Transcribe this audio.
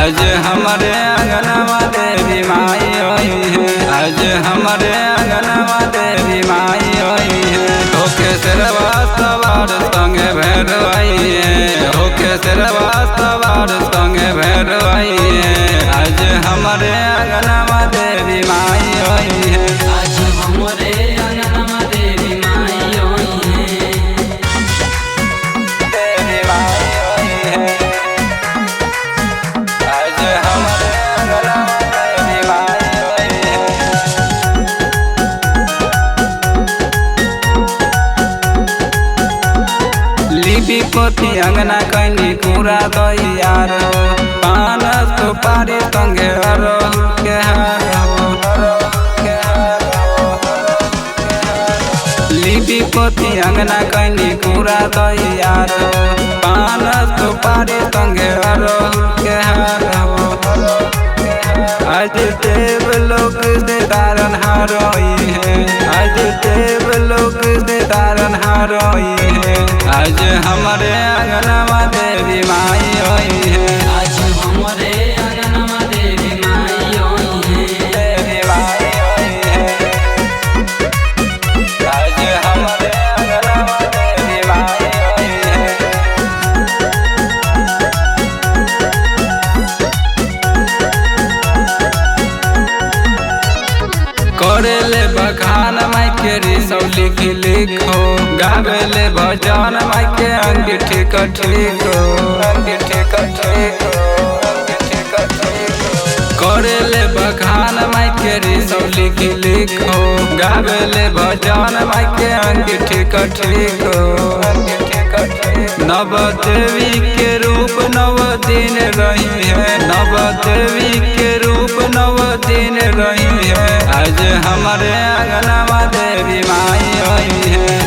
आज हमारे अंगनवा देवी माई आई है। आज हमारे अंगनवा देवी माई आई है। होके सिरवा सवार संगे भैरवाई है। होके सिरवा सवार संगे भैरवाई है। आज हमारे अंगनवा देवी माई आई है। आज हमरे अंगनवा देवी माई आई है। देवी माई आई है। आज हमारे अंगनवा देवी माई आई है। लिपि पोती अंगना कैनी पूरा तैयार हो। पान सुपारी संगे अरहुल के हार हो। लिपि पोती अंगना कैनी पूरा तैयार हो। पान सुपारी संगे अरहुल के हार हो। आज देव लोक से तारन हारोई है। आज देव लोक से तारन हारोई है। आज हमारे अंगनवा देवी माई आई है। आज हमरे अंगनवा देवी माई आई है। देवी माई आई है। आज हमारे अंगनवा देवी माई आई है। करेले बखान माई के रिसौ लिख लिखो। गावेले भजन माई के अंगीठी कठिको। अंगीठी कठिको। करेले बखान माई के रिसौ लिख लिखो। गावेले भजन माई के अंगीठी कठिको। नव देवी के रूप नव दिन रही है। नव देवी के रूप नव दिन रही है। आज हमारे अंगनवा देवी माई आई है।